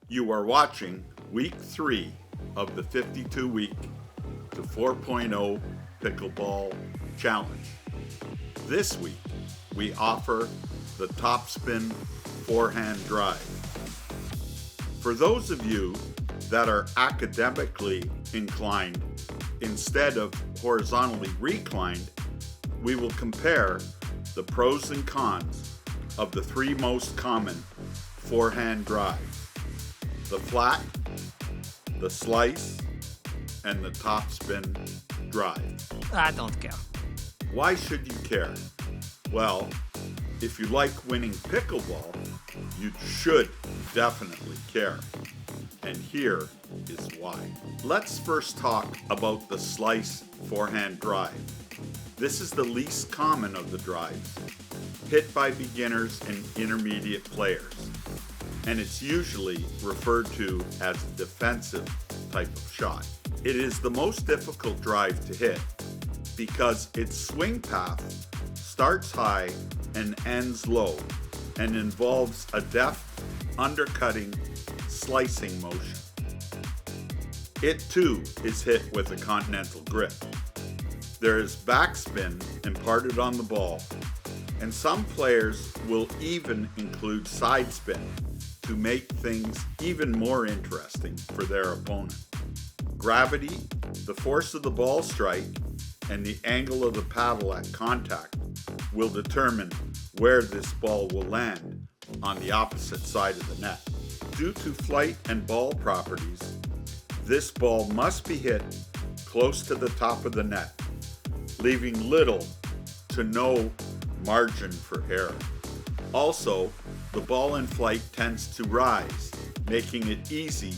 You are watching week 3 of the 52-week to 4.0 pickleball challenge. This week, we offer the Topspin forehand drive. For those of you that are academically inclined, instead of horizontally reclined, we will compare the pros and cons of the 3 most common forehand drives: the flat, the slice, and the topspin drive. I don't care. Why should you care? Well, if you like winning pickleball, you should definitely care. And here is why. Let's first talk about the slice forehand drive. This is the least common of the drives, hit by beginners and intermediate players, and it's usually referred to as a defensive type of shot. It is the most difficult drive to hit because its swing path starts high and ends low and involves a deft undercutting, slicing motion. It too is hit with a continental grip. There is backspin imparted on the ball, and some players will even include side spin to make things even more interesting for their opponent. Gravity, the force of the ball strike, and the angle of the paddle at contact will determine where this ball will land on the opposite side of the net. Due to flight and ball properties, this ball must be hit close to the top of the net, leaving little to no margin for error. Also, the ball in flight tends to rise, making it easy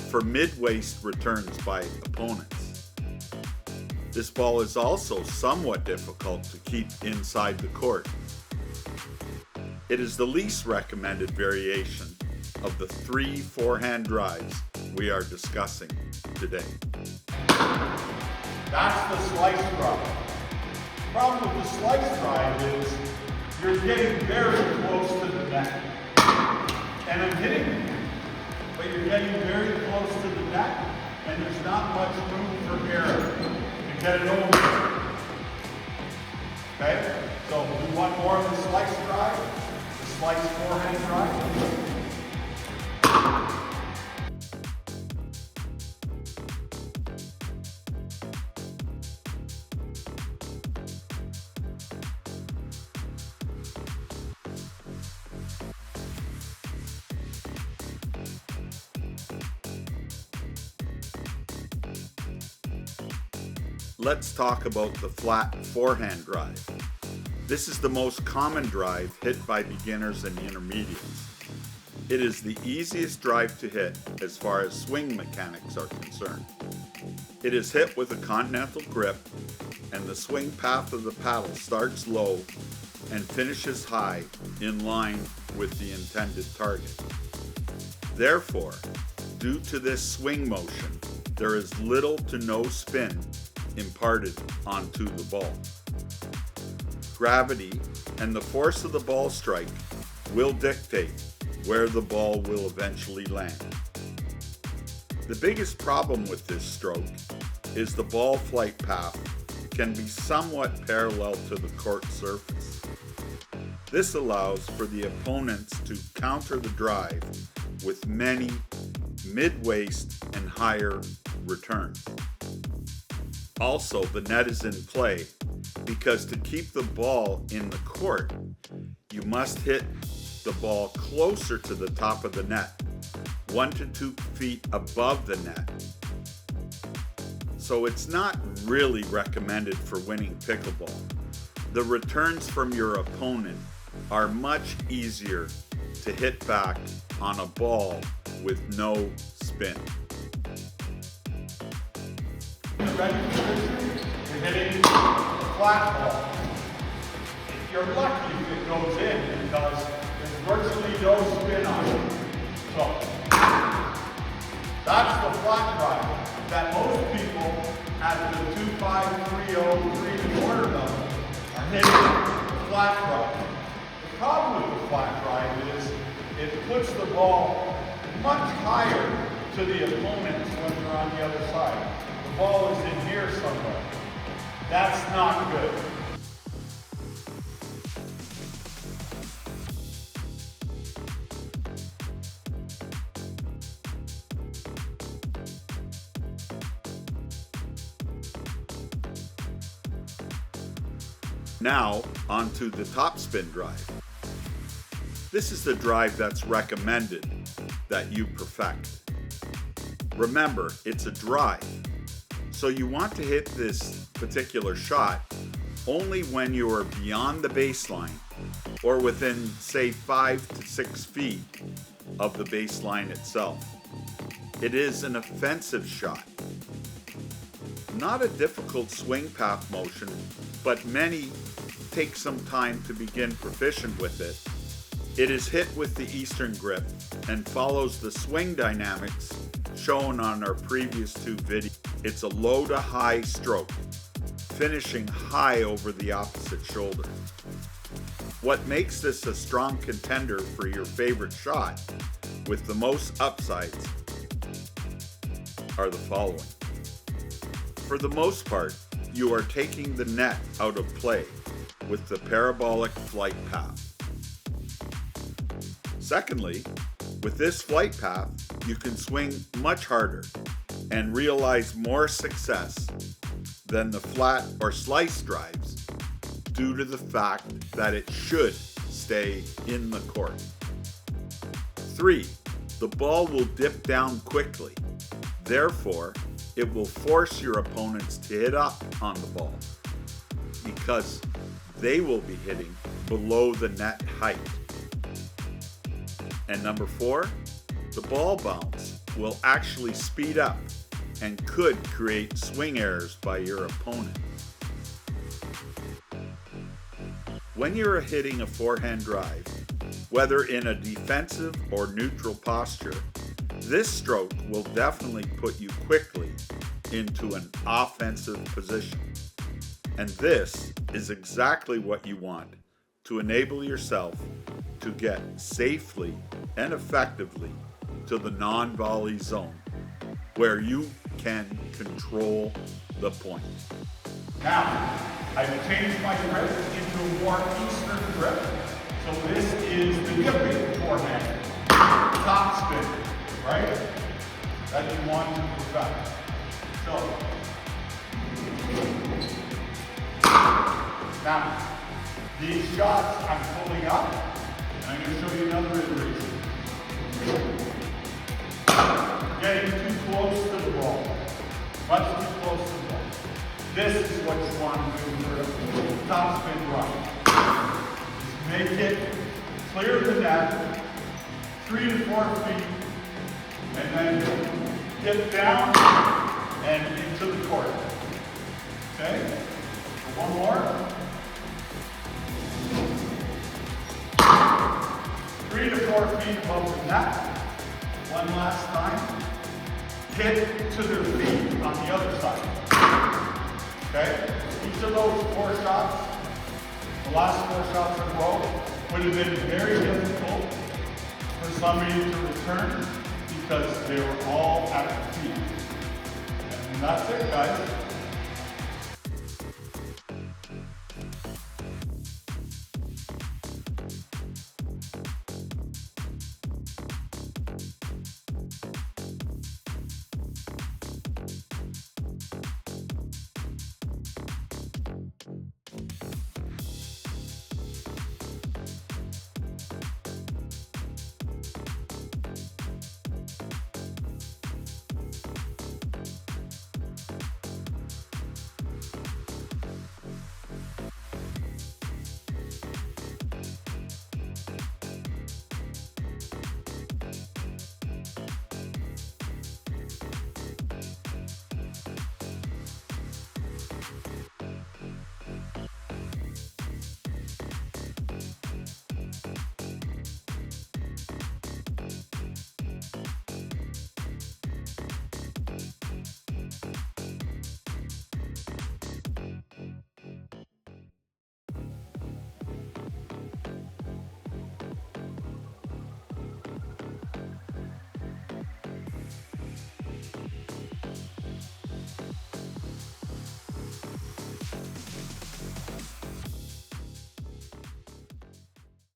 for mid-waist returns by opponents. This ball is also somewhat difficult to keep inside the court. It is the least recommended variation of the 3 forehand drives we are discussing today. That's the slice drive. The problem with the slice drive is you're getting very close to the net. And I'm hitting the net, but you're getting very close to the net, and there's not much room for error to get it over. Okay? So we want more of the slice drive, the slice forehand drive. Let's talk about the flat forehand drive. This is the most common drive hit by beginners and intermediates. It is the easiest drive to hit as far as swing mechanics are concerned. It is hit with a continental grip, and the swing path of the paddle starts low and finishes high in line with the intended target. Therefore, due to this swing motion, there is little to no spin imparted onto the ball. Gravity and the force of the ball strike will dictate where the ball will eventually land. The biggest problem with this stroke is the ball flight path can be somewhat parallel to the court surface. This allows for the opponents to counter the drive with many mid-waist and higher returns. Also, the net is in play because to keep the ball in the court, you must hit the ball closer to the top of the net, 1 to 2 feet above the net. So it's not really recommended for winning pickleball. The returns from your opponent are much easier to hit back on a ball with no spin. Ready position, you're hitting a flat ball. If you're lucky if it goes in because there's virtually no spin on it. So that's the flat drive that most people at the 2-5-3-0 3-quarter level are hitting the flat drive. The problem with the flat drive is it puts the ball much higher to the opponents when they're on the other side. The ball is in here somewhere. That's not good. Now, onto the Topspin Drive. This is the drive that's recommended that you perfect. Remember, it's a drive, so you want to hit this particular shot only when you are beyond the baseline or within, say, 5 to 6 feet of the baseline itself. It is an offensive shot. Not a difficult swing path motion, but many take some time to begin proficient with it. It is hit with the Eastern grip and follows the swing dynamics shown on our previous two videos. It's a low to high stroke, finishing high over the opposite shoulder. What makes this a strong contender for your favorite shot with the most upsides are the following. For the most part, you are taking the net out of play with the parabolic flight path. Secondly, with this flight path, you can swing much harder and realize more success than the flat or slice drives due to the fact that it should stay in the court. 3. The ball will dip down quickly. Therefore, it will force your opponents to hit up on the ball because they will be hitting below the net height. And number 4, the ball bounce will actually speed up and could create swing errors by your opponent. When you're hitting a forehand drive, whether in a defensive or neutral posture, this stroke will definitely put you quickly into an offensive position. And this is exactly what you want to enable yourself to get safely and effectively to the non-volley zone where you can control the point. Now, I've changed my grip into a more Eastern grip. So this is the dipping forehand, top spin, right? That you want to perfect. So, now, these shots I'm pulling up, and I'm going to show you another iteration. Getting too close to the ball, much too close to the ball. This is what you want to do for a topspin drive. Just make it clear the net, 3 to 4 feet, and then dip down and into the court. Okay? One more. 3 to 4 feet above the net. One last time. Hit to their feet on the other side. Okay? Each of those 4 shots, the last 4 shots in a row, would have been very difficult for somebody to return because they were all at the feet. And that's it, guys.